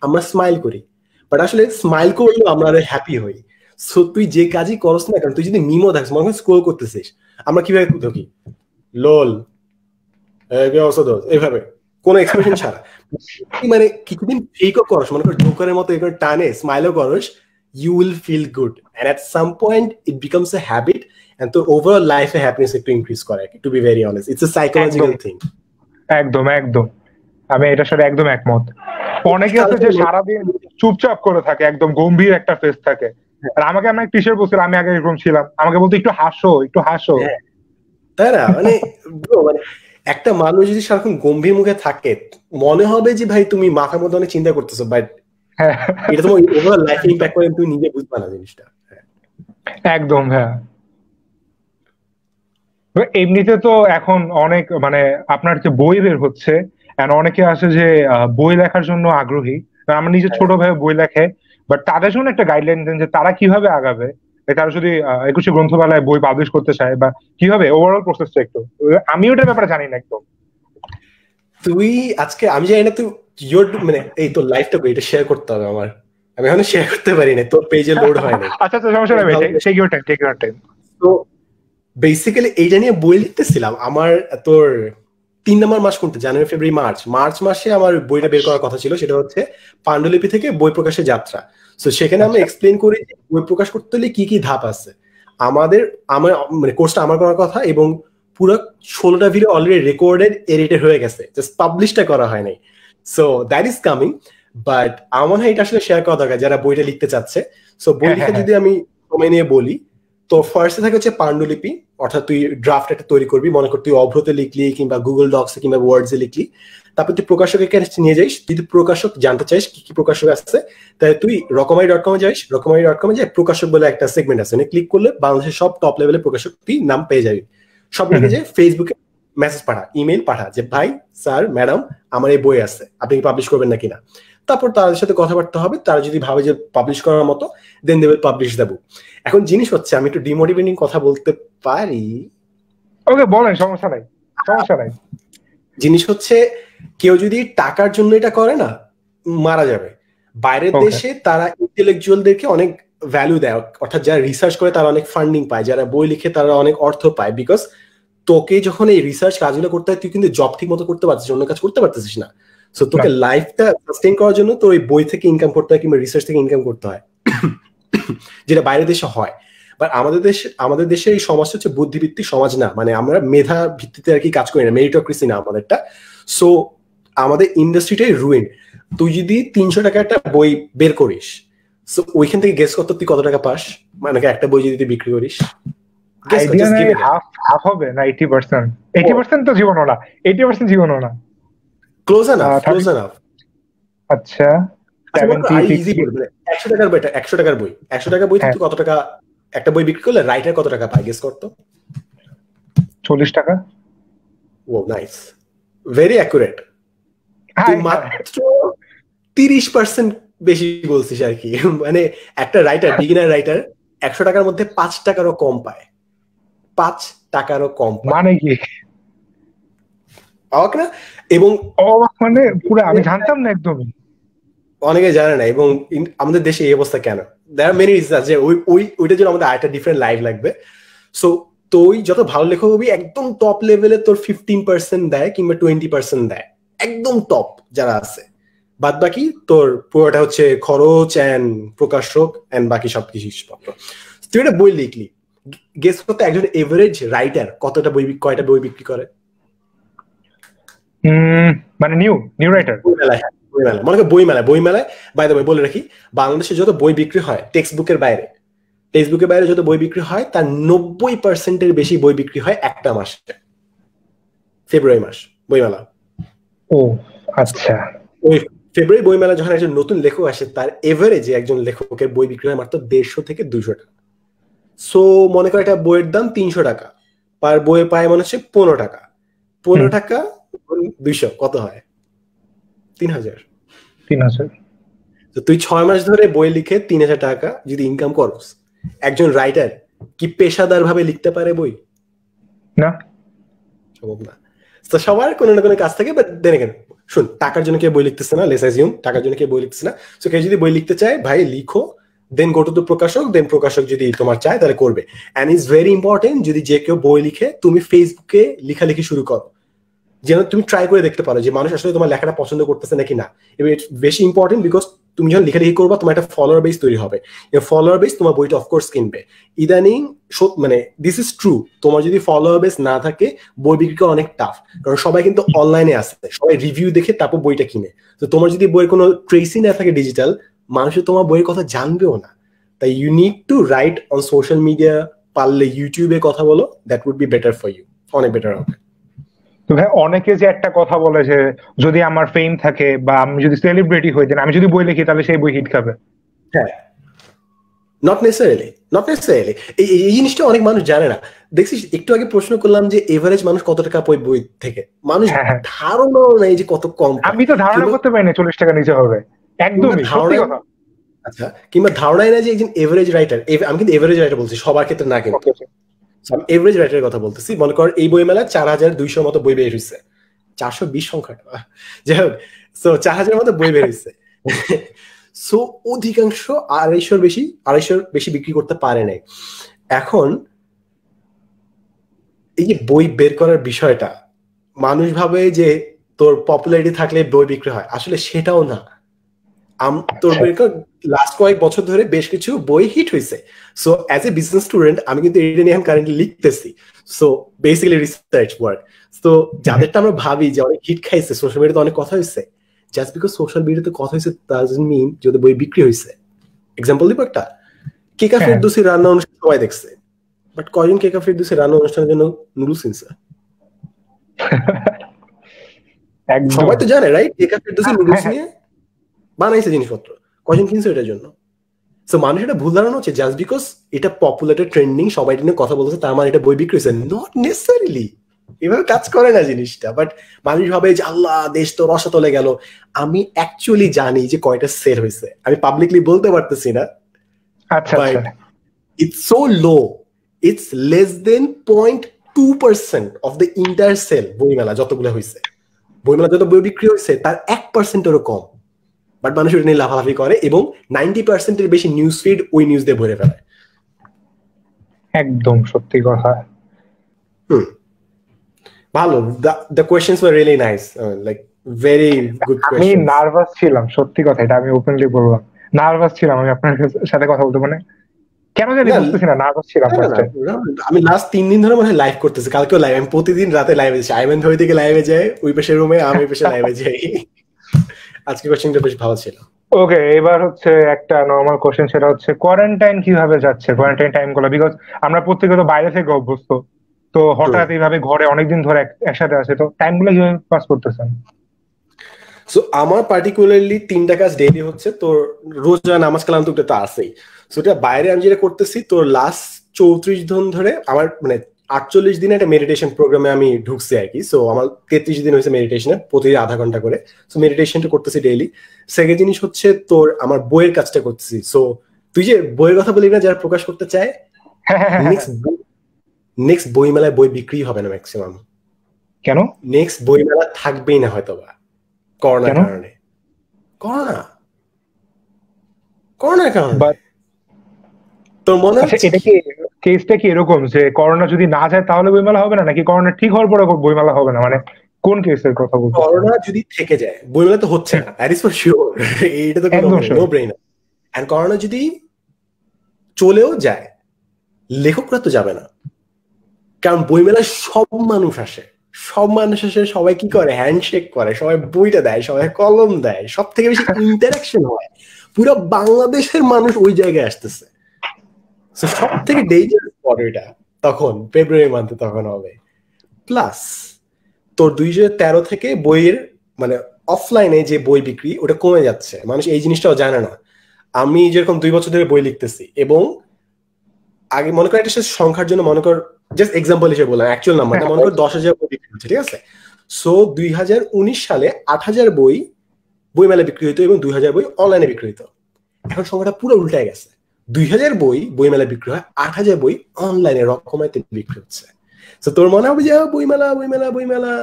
আমরা স্মাইল করি, বাট আসলে স্মাইল করলেও আমরা হ্যাপি হই। সো তুই যে কাজই করস না কারণ, তুই যদি মিমও দেখিস, মনে হয় স্ক্রোল করতেছিস, আমরা কিভাবে দেখি লোল এইভাবে কোনো এক্সপ্রেশন ছাড়া, মানে কিছুদিন ফেকও করস, মনে কর জোকারের মতো এগুলো টানে স্মাইলও করস, you will feel good, and at some point it becomes a habit, and তো overall life এ happiness একটু increase করে, to be very honest it's a psychological thing.
একদম আমি এটার সাথে একদম একমত। অনেকে আছে যে সারাদিন চুপচাপ করে থাকে, একদম গম্ভীর একটা ফেস থাকে, আর আমাকে আমি টিচার বলছিল, আমি আগে এরকম ছিলাম, আমাকে বলতো একটু হাসো।
তাই না, মানে একটা মানুষ যদি সারাক্ষণ গম্ভীর মুখে থাকে, মনে হবে যে ভাই তুমি মাথার মধ্যে অনেক চিন্তা করতেছো, বাট এটা তোমার ওভারঅল লাইফে ইমপ্যাক্ট করে, তুমি নিজে বুঝবা না জিনিসটা।
একদম হ্যাঁ। এমনিতে তো এখন অনেক মানে আপনার যে বই বের হচ্ছে, অনেকে আছে যে বই লেখার জন্য আগ্রহী। আমার নিজের ছোট ভাই বই লেখে, বাট তাদের জন্য একটা গাইডলাইন দেন যে তারা কিভাবে আগাবে, তারা যদি একুশে গ্রন্থমেলায় বই পাবলিশ করতে চায় বা কিভাবে ওভারঅল প্রসেসটা একটু, আমি ওটার ব্যাপারে জানি না একদম।
তুই আজকে আমি জানি না তুই মানে এই তোর লাইফটা এটা শেয়ার করতে হবে আমার, আমি এখনো শেয়ার করতে পারি না, তোর পেজে লোড হয় না।
আচ্ছা আচ্ছা, সমস্যা নেই, take your time, take your time.
তো বেসিক্যালি এইটা নিয়ে বই লিখতেছিলাম। আমার তোর 3 নম্বর মাস কোনটা, জানুয়ারি ফেব্রুয়ারি মার্চ মাসে আমার বইটা বের করার কথা ছিল, সেটা হচ্ছে পাণ্ডুলিপি থেকে বই প্রকাশের যাত্রা। তো সেখানে আমি এক্সপ্লেন করি বই প্রকাশ করতে হলে কি কি ধাপ আছে। আমার মানে কোর্সটা আমার করার কথা, এবং পুরো 16টা ভিডিও অলরেডি রেকর্ডেড এডিটেড হয়ে গেছে, জাস্ট পাবলিশটা করা হয় নাই। So that is coming, but আমার মনে হয় এটা আসলে শেয়ার করা দরকার যারা বইটা লিখতে চাচ্ছে। সো বই লিখে যদি আমি সময় নিয়ে বলি, তো ফার্স্টে থাকে হচ্ছে পাণ্ডুলিপি, অর্থাৎ তুই ড্রাফট একটা তৈরি করবি, মনে কর তুই অভ্রতে লিখলি কিংবা গুগল ডক্সে কিংবা ওয়ার্ডসে লিখলি, তারপর তুই প্রকাশকের কাছে নিয়ে যাইস। যদি প্রকাশক জানতে চাইস কি কি প্রকাশক আছে, তাহলে তুই রকমারি.com-এ যাইস। রকমারি.com-এ যাই প্রকাশক বলে একটা সেগমেন্ট আছে, ক্লিক করলে বাংলাদেশের সব টপ লেভেলের প্রকাশক তুই নাম পেয়ে যাবি। সব লিখে যে ফেসবুকে মেসেজ পাঠা, ইমেল পাঠা যে ভাই, স্যার, ম্যাডাম, আমার এই বই আছে, আপনি কি পাবলিশ করবেন নাকি না। তারপর তাদের সাথে কথাবার্তা হবে, তারা যদি ভাবে যে পাবলিশ করার মতো, then they will publish the book. এখন জিনিস হচ্ছে, আমি একটু ডিমোটিভেটিং কথা বলতে পারি।
ওকে, বলেন, সমস্যা নাই, সমস্যা নাই।
জিনিস হচ্ছে, কেউ যদি টাকার জন্য এটা করে না, মারা যাবে। বাইরের দেশে তারা ইন্টেলেকচুয়ালদেরকে অনেক ভ্যালু দেয়, অর্থাৎ যারা রিসার্চ করে তারা অনেক ফান্ডিং পায়, যারা বই লিখে তারা অনেক অর্থ পায়। বিকজ তোকে যখন এই রিসার্চ কাজগুলো করতে হয়, তুই কিন্তু জব ঠিক মতো করতে পারছিস, অন্য কাজ করতে পারতেছিস না। সো তোকে লাইফটা সাস্টেইন করার জন্য তোর ওই বই থেকে ইনকাম করতে হয় কিংবা রিসার্চ থেকে ইনকাম করতে হয়, যেটা বাইরের দেশে হয়। বাট আমাদের দেশের এই সমাজটা হচ্ছে বুদ্ধিভিত্তিক সমাজ না, মানে আমরা মেধা ভিত্তিতে আর কি কাজ করি না, মেরিটোক্রেসি না আমাদেরটা। সো আমাদের ইন্ডাস্ট্রিটাই রুইন। তুই যদি 300 টাকা একটা বই বের করিস, সো ওইখান থেকে গেস কত তুই কত টাকা পাস, মানে একটা বই যদি তুই বিক্রি করিস,
হাফ হবে না 80%? 80% তো জীবনও না, 80% জীবনও না।
Close enough.
আচ্ছা,
100 টাকার বই, 100 টাকার বই, 100 টাকার বই তুই কত টাকা একটা বই বিক্রি করলে রাইটার কত টাকা পায় গেস করতো?
40 টাকা।
ও নাইস, ভেরি অ্যাকুরেট। তুই মাত্র 30% বেশি বলছিস আর কি। মানে একটা রাইটার, বিগিনার রাইটার 100 টাকার মধ্যে 5 টাকারও কম পায়, 5 টাকারও কম পায়।
মানে কি
অবাক না? এবং
মানে পুরো আমি জানতাম না একদমই,
অনেকে জানে না। এবং আমাদের দেশে এই অবস্থা কেন? দেয়ার আর মেনি রিজনস, যে ওইটার জন্য আমাদের আরেকটা ডিফারেন্ট লাইফ লাগবে। সো তুই যত ভালো লেখক হবি, একদম টপ লেভেলে তোর 15% দেয় কিংবা 20% দেয়, একদম টপ যারা আছে। বাদ বাকি তোর পুরোটা হচ্ছে খরচ এন্ড প্রকাশক এন্ড বাকি সবকিছু জিনিসপত্র। তুই একটা বই লিখলি, গেস করতে একজন এভারেজ রাইটার কয়টা বই বিক্রি করে?
মানে নিউ রাইটার
মনে কর বইমেলায় বাই দ্য ওয়ে বলে রাখি, বাংলাদেশে যত বই বিক্রি হয় টেক্সট বুকের বাইরে যত বই বিক্রি হয়, তার 90%-এর বেশি বই বিক্রি হয় একটা মাসে, ফেব্রুয়ারি মাস বইমেলা।
ও আচ্ছা।
ওই ফেব্রুয়ারি বইমেলা যখন একজন নতুন লেখক আসে, তার এভারেজে একজন লেখকের বই বিক্রি হয় মাত্র 150 থেকে 200 টাকা। সো মনে কর একটা বইয়ের দাম 300 টাকা, পার বইয়ে পায় মনে হচ্ছে 15 টাকা। 15 টাকা 200 কত হয়? 3000। তো তুই 6 মাস ধরে বই লিখে 3000 টাকা যদি ইনকাম করস, একজন রাইটার কি পেশাদার ভাবে লিখতে পারে বই?
না,
সম্ভব না। তো সবার কোনো না কোনো কাজ থাকে। বাট দেন এগেইন শুন, টাকার জন্য কেউ বই লিখতেছে না, লেটস অ্যাজিউম টাকার জন্য কেউ বই লিখতেছে না। সো কেউ যদি বই লিখতে চায়, ভাই লিখো, দেন গো টু দ্য প্রকাশক, দেন প্রকাশক যদি তোমার চায় তাহলে করবে। এন্ড ইটস ভেরি ইম্পর্টেন্ট, যদি যে কেউ বই লিখে, তুমি ফেসবুকে লেখালেখি শুরু করো, যেন তুমি ট্রাই করে দেখতে পারো যে মানুষ আসলে তোমার লেখাটা পছন্দ করতেছে নাকি না। এবং ইটস বেশি ইম্পর্টেন্ট, বিকজ তুমি যখন লেখালেখি করবা, তোমার একটা ফলোয়ার বেস তৈরি হবে। ফলোয়ার বেস তোমার বইটা অফকোর্স কিনবে। ইদানিং মানে দিস ইজ ট্রু, তোমার যদি ফলোয়ার বেস না থাকে, বই বিক্রি করা অনেক টাফ। কারণ সবাই কিন্তু অনলাইনে আসে, সবাই রিভিউ দেখে তারপর বইটা কিনে। তো তোমার যদি বইয়ের কোনো ট্রেসই না থাকে ডিজিটাল, মানুষ তোমার বইয়ের কথা জানবেও না। তাই you need to write on social media, পারলে ইউটিউবে কথা বলো, that would be better for you, অনেক বেটার হবে।
তো ভাই, অনেকে যে একটা কথা বলে যে যদি আমার ফেম থাকে বা আমি যদি সেলিব্রিটি হই, দেন আমি যদি বই লিখি তাহলে সেই বই হিট খাবে।
হ্যাঁ, নট নেসেসারিলি। এই জিনিসটা অনেক মানুষ জানে না। দেখছিস, একটু আগে প্রশ্ন করলাম যে এভারেজ মানুষ কত টাকা পায় বই থেকে, মানুষ ধারণাও নাই যে কত কম।
আমি তো ধারণা করতে পারি না 40 টাকা নিচে হবে, একদমই সত্যি কথা।
আচ্ছা, কিংবা ধারণাই না যে একজন এভারেজ রাইটার, আমি কিন্তু এভারেজ রাইটার বলছি, সবার ক্ষেত্রে না কিন্তু, আমি এভারেজ রাইটারের কথা বলতেছি। মনে কর এই বই মেলা 4200 মতো বই বের হয়েছে, 420 সংখ্যাটা যাই হোক, সো 4000 মতো বই বের হয়েছে, সো অধিকাংশ 250-250 বেশি বিক্রি করতে পারে নাই। এখন এই যে বই বের করার বিষয়টা, মানুষ ভাবে যে তোর পপুলারিটি থাকলে বই বিক্রি হয়, আসলে সেটাও না। তোর লাস্ট কয়েক বছর ধরে বেশ কিছু বই হিট হয়েছে, so as a business student আমি কিন্তু এটা নিয়ে কারেন্টলি লিখতেছি, সো বেসিক্যালি রিসার্চ ওয়ার্ক। তো যাদেরটা আমরা ভাবি যে অনেক হিট খাইছে, সোশ্যাল মিডিয়াতে অনেক কথা হয়েছে, জাস্ট বিকজ সোশ্যাল মিডিয়াতে কথা হয়েছে ডাজন্ট মিন যদি বই বিক্রি হয়েছে। এক্সাম্পল দিব একটা, কেকা ফেরদৌসী রান্না অনুষ্ঠান সবাই দেখছে, বাট কয়জন কেকা ফেরদৌসী রান্না অনুষ্ঠানের জন্য নুডলস কিনছে? সবাই তো জানে রাইট, কেকা ফেরদৌসী নুডলস নিয়ে বানাইছে জিনিসপত্র, কয়জন কিনছে এটার জন্য? সো মানুষ এটা ভুল ধারণা হচ্ছে জাস্ট বিকজ এটা পপুলার ট্রেন্ডিং, সবাই এটা নিয়ে কথা বলতেছে, তার মানে এটা বই বিক্রি হয়েছে, নট নেসেসারিলি। এভাবে কাজ করে না জিনিসটা। বাট মানুষ ভাবে যে আল্লাহ দেশ তো রসাতলে গেল। আমি অ্যাকচুয়ালি জানি যে কয়টা সেল হয়েছে, আমি পাবলিকলি বলতে পারতেছি না, but it's so low, it's less than 0.2% of the entire sale. বইমেলা যতগুলো হয়েছে, বইমেলা যত বই বিক্রি হয়েছে তার 1%-এরও কম, বাট মানুষ ওটা নিয়ে লাফালাফি করে এবং 90%-এর বেশি নিউজ ফিড ওই নিউজ দিয়ে ভরে ফেলে।
একদম সত্যি কথা।
ভালো, the questions were really nice, like very good questions.
আমি নার্ভাস ছিলাম, সত্যি কথা, এটা আমি ওপেনলি বললাম, নার্ভাস ছিলাম আমি আপনার সাথে কথা বলতে, মানে কেন জানি বুঝতেছি না, নার্ভাস ছিলাম।
আমি লাস্ট 3 দিন ধরে মনে হয় লাইভ করতেছি, কালকেও লাইভ, আমি প্রতিদিন রাতে লাইভে যাই, আইমান ধরে থেকে লাইভে যাই, ওই পাশে রুমে, আমি ওই পাশে লাইভে যাই। আজকে কোশ্চেনটা বেশ ভালো ছিল।
ওকে, এবার হচ্ছে একটা নরমাল কোশ্চেন, সেটা হচ্ছে কোয়ারেন্টাইন কিভাবে যাচ্ছে, কোয়ারেন্টাইন টাইম গুলো, বিকজ আমরা প্রত্যেকে তো বাইরে থেকে অভ্যস্ত, তো হঠাৎ এইভাবে ঘরে অনেকদিন ধরে একসাথে আছে, তো টাইম গুলো কিভাবে পাস করতেছেন?
সো আমার পার্টিকুলারলি 3টা কাজ ডেইলি হচ্ছে, তোর রোজা নামাজ কালাম তো এটা আছেই, সো এটা বাইরে আমি যেটা করতেছি, তোর লাস্ট 34 দিন ধরে আমার মানে 48 দিনে একটা মেডিটেশন প্রোগ্রামে আমি ঢুকছি আর কি। সো আমার 33 দিন হয়েছে মেডিটেশনে, প্রতিদিন আধা ঘন্টা করে। সো মেডিটেশনটা করতেছি ডেইলি। সেকেন্ড জিনিস হচ্ছে তোর আমার বইয়ের কাজটা করতেছি। সো তুই যে বইয়ের কথা বলি না, যারা প্রকাশ করতে চায়, নেক্সট বই মেলায় বই বিক্রি হবে না ম্যাক্সিমাম।
কেন?
নেক্সট বই মেলা থাকবেই না হয়তো বা, করোনার কারণে। করোনার কারণে তোর মনে হচ্ছে
এটা কি কেসটা কি এরকম যে করোনা যদি না যায় তাহলে বইমেলা হবে না, নাকি করোনা ঠিক হওয়ার পরে বইমেলা হবে না, মানে কোন কেসের কথা বলছো?
করোনা যদি থেকে যায় বইমেলা তো হচ্ছে না, দ্যাট ইজ ফর শিওর, এটা তো কোনো নো ব্রেইনার। এন্ড করোনা যদি চলেও যায়, লেখকরা তো যাবে না, কারণ বইমেলায় সব মানুষ আসে, সবাই কি করে, হ্যান্ডশেক করে, সবাই বইটা দেয়, সবাই কলম দেয়, সব থেকে বেশি ইন্টারাকশন হয়, পুরো বাংলাদেশের মানুষ ওই জায়গায় আসতেছে। সব থেকে ডেঞ্জারাস স্পট এটা তখন ফেব্রুয়ারি মান্থে তখন হবে। প্লাস তোর 2013 থেকে বইয়ের মানে অফলাইনে যে বই বিক্রি ওটা কমে যাচ্ছে, মানুষ এই জিনিসটাও জানে না। আমি যেরকম 2 বছর ধরে বই লিখতেছি, এবং আগে মনে কর একটা সংখ্যার জন্য, মনে কর জাস্ট এক্সাম্পল হিসেবে বললাম, অ্যাকচুয়াল নাম্বার মনে কর 10,000 বই বিক্রি হচ্ছে, ঠিক আছে? সো 2019 সালে 8,000 বই মেলা বিক্রি হইতো এবং 2,000 বই অনলাইনে বিক্রি হইতো। এখন সংখ্যাটা পুরো উল্টায় গেছে, 2,000 বই মেলা বিক্রি হয়, 8,000 বই অনলাইনে রকমাইতে বিক্রি হচ্ছে। তো তোর মনে হবে যে বই মেলা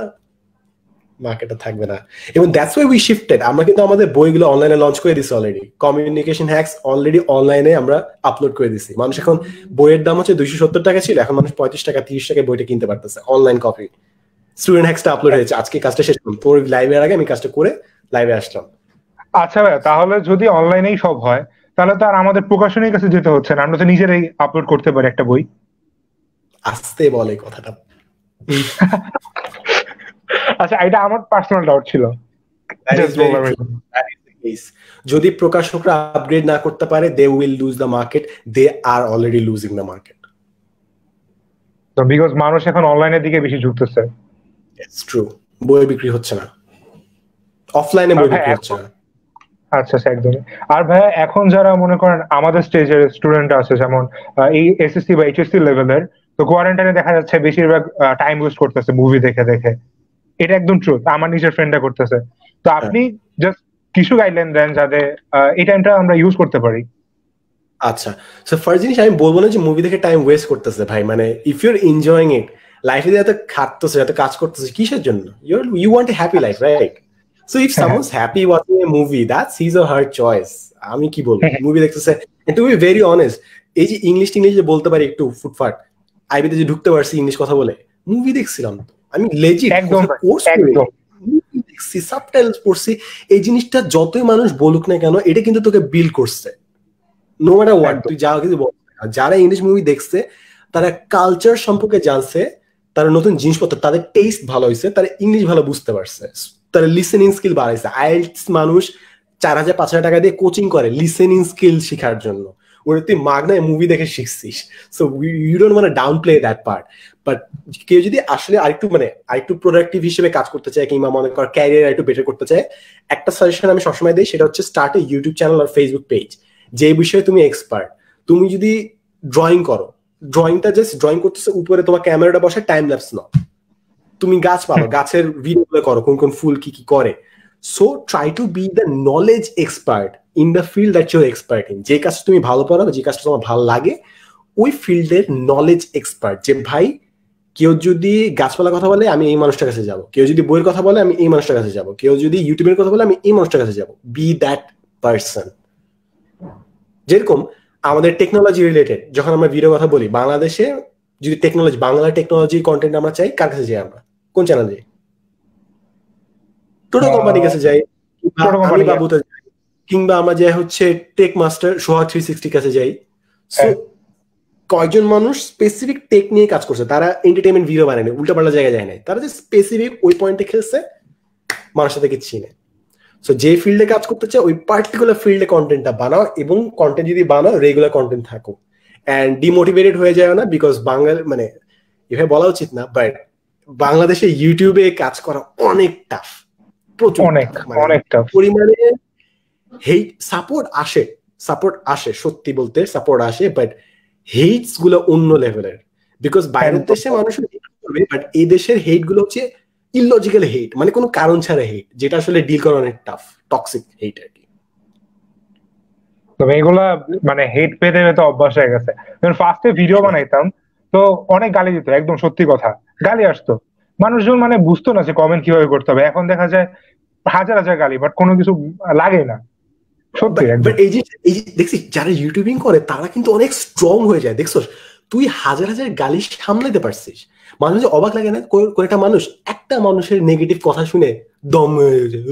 মার্কেটে থাকবে না, এবং দ্যাটস ওয়াই উই শিফটেড। আমরা কিন্তু আমাদের বইগুলো অনলাইনে লঞ্চ করে দিছি অলরেডি, কমিউনিকেশন হ্যাক্স অলরেডি অনলাইনে আমরা আপলোড করে দিছি। মানুষ এখন বইয়ের দাম হচ্ছে 270 টাকা ছিল, এখন মানুষ 35 টাকা 30 টাকায় বইটা কিনতে পারতেছে অনলাইন কপি। স্টুডেন্ট হ্যাক্সটা আপলোড হয়েছে, আজকে কাজটা শেষ করলাম, তোর লাইভের আগে আমি কাজটা করে লাইভে আসলাম।
আচ্ছা ভাই, তাহলে যদি অনলাইনেই সব হয়, তাহলে তো আর আমাদের প্রকাশনীর কাছে যেতে হচ্ছে না, আমরা তো নিজেরাই আপলোড করতে পারি একটা বই।
আসতে বলে কথাটা।
আচ্ছা, এটা আমার পার্সোনাল ডাউট ছিল।
যদি প্রকাশকরা আপগ্রেড না করতে পারে, they will lose the market, they are already losing the market.
তো বিকজ মানুষ এখন অনলাইনের দিকে বেশি ঝুঁকতেছে।
ইটস ট্রু, বই বিক্রি হচ্ছে না, অফলাইনে বই বিক্রি হচ্ছে না।
আচ্ছা একদমই। আর ভাইয়া এখন যারা মনে করেন আমাদের স্টেজের স্টুডেন্ট আছে, যেমন এই এসএসসি বা এইচএসসি লেভেলের, তো কোয়ারেন্টাইনে দেখা যাচ্ছে বেশিরভাগ টাইম ওয়েস্ট করতেছে মুভি দেখে। এটা একদম ট্রুথ, আমার নিজের ফ্রেন্ডরা করতেছে। তো আপনি জাস্ট কিছু গাইডলাইন দেন যাতে এই টাইমটা আমরা ইউজ করতে পারি।
আচ্ছা, সো ফার্স্ট জিনিস আমি বলবো না যে মুভি দেখে টাইম ওয়েস্ট করতেছে ভাই, মানে ইফ ইউর এনজয়িং ইট, লাইফে এত খাটতেছে এত কাজ করতেছে কিসের জন্য? You want a happy life, right? So if someone's happy watching a movie, that's his or her choice. আমি কি বলবো, মুভি দেখতেছে, টু বি ভেরি অনেস্ট, এই যে ইংলিশ যে বলতে পারি একটু ফুটফাট, আইবিতে যে ঢুকতে পারছি ইংলিশ কথা বলে, মুভি দেখছিলাম তো আমি, লেজিট
একদম
কোর্স
একদম
দেখছি, সাবটাইটেলস পড়ছি। এই জিনিসটা যতই মানুষ বলুক না কেন, এটা কিন্তু তোকে বিল করছে, নো ম্যাটার হোয়াট, তুই যা কিছু বল। যারা ইংলিশ মুভি দেখছে তারা কালচার সম্পর্কে জানছে, তারা নতুন জিনিসপত্র, তাদের টেস্ট ভালো হয়েছে, তারা ইংলিশ ভালো বুঝতে পারছে, তারা লিসেনিং স্কিল বাড়াইছে। আইএলটিএস মানুষ 4,000-5,000 টাকা দিয়ে কোচিং করে লিসেনিং স্কিল শেখার জন্য, ওটা তুই মাগনায় মুভি দেখে শিখছিস। So you don't want to downplay that part. But কেউ যদি আসলে আরেকটু প্রোডাক্টিভ হিসেবে কাজ করতে চায়, কিংবা মনে কর ক্যারিয়ার একটু বেটার করতে চায়, একটা সাজেশন আমি সবসময় দিই, সেটা হচ্ছে স্টার্ট এ ইউটিউব চ্যানেল আর ফেসবুক পেজ, যে বিষয়ে তুমি এক্সপার্ট। তুমি যদি ড্রয়িং করো, ড্রয়িংটা জাস্ট ড্রয়িং করতেছে, উপরে তোমার ক্যামেরাটা বসে টাইম ল্যাপস নাও। তুমি গাছ পালো, গাছের ভিডিও করো, কোন কোন ফুল কি কি করে। So try to B the knowledge expert in the field that your expert in. যে কাজটা তুমি ভালো পারো, যে কাজটা তোমার ভালো লাগে, ওই ফিল্ডের নলেজ এক্সপার্ট। যে ভাই কেউ যদি গাছপালার কথা বলে, আমি এই মানুষটার কাছে যাবো। কেউ যদি বইয়ের কথা বলে, আমি এই মানুষটার কাছে যাবো। কেউ যদি ইউটিউবের কথা বলে, আমি এই মানুষটার কাছে যাবো। Be that person. যেরকম আমাদের টেকনোলজি রিলেটেড যখন আমরা ভিডিও কথা বলি, বাংলাদেশে যদি বাংলা টেকনোলজি কন্টেন্ট আমরা চাই, কার কাছে যাই আমরা? কোন চ্যানেল যাই? টোটো কোম্পানির কাছে যাই, আমি বাবুতে যাই, কিংবা আমরা যাই হচ্ছে টেক মাস্টার সোহাগ 360 কাছে যাই। সো কয়েকজন মানুষ স্পেসিফিক টেক নিয়ে কাজ করছে, তারা এন্টারটেইনমেন্ট ভিডিও বানায়নি, উল্টাপাল্টা জায়গায় যায় নাই, তারা যে স্পেসিফিক ওই পয়েন্টে খেলছে, মানুষের সাথে কিছু চিনে। সো যে ফিল্ডে কাজ করতে চায়, ওই পার্টিকুলার ফিল্ডে কন্টেন্টটা বানাও, এবং কন্টেন্ট যদি বানাও, রেগুলার কন্টেন্ট থাকো, অ্যান্ড ডিমোটিভেটেড হয়ে যায় না। বিকজ বাংলা, মানে এভাবে বলা উচিত না, বাট বাংলাদেশে ইউটিউবে কাজ করা অনেক টাফ, প্রচুর
অনেক টাফ
পরিমাণে। হেট সাপোর্ট আসে, সত্যি বলতে সাপোর্ট আসে, বাট হেটস গুলো অন্য লেভেলের। বিকজ বাইরের দেশে মানুষ করবে, বাট এই দেশের হেট গুলো হচ্ছে ইললজিক্যাল হেট, মানে কোনো কারণ ছাড়া হেট, যেটা আসলে ডিল করা অনেক টাফ, টক্সিক হেট আর কি।
তবে এগুলা মানে হেট পেতে পেতে অভ্যাস হয়ে গেছে। যখন ফার্স্টে ভিডিও বানাইতাম তো অনেক গালি দিত, একদম সত্যি কথা, গালি আসতো, মানুষজন মানে বুঝতো না যে কমেন্ট কিভাবে করতে হবে। এখন দেখা যায় হাজার হাজার গালি, বাট কোনো কিছু লাগে না, সত্যি একদম।
এই যে দেখছি যারা ইউটিউবিং করে, তারা কিন্তু অনেক স্ট্রং হয়ে যায়। দেখছো, তুই হাজার হাজার গালি সামলাতে পারছিস, মাঝে মাঝে অবাক লাগে না? একটা মানুষ একটা মানুষের নেগেটিভ কথা শুনে দম হয়ে যায়।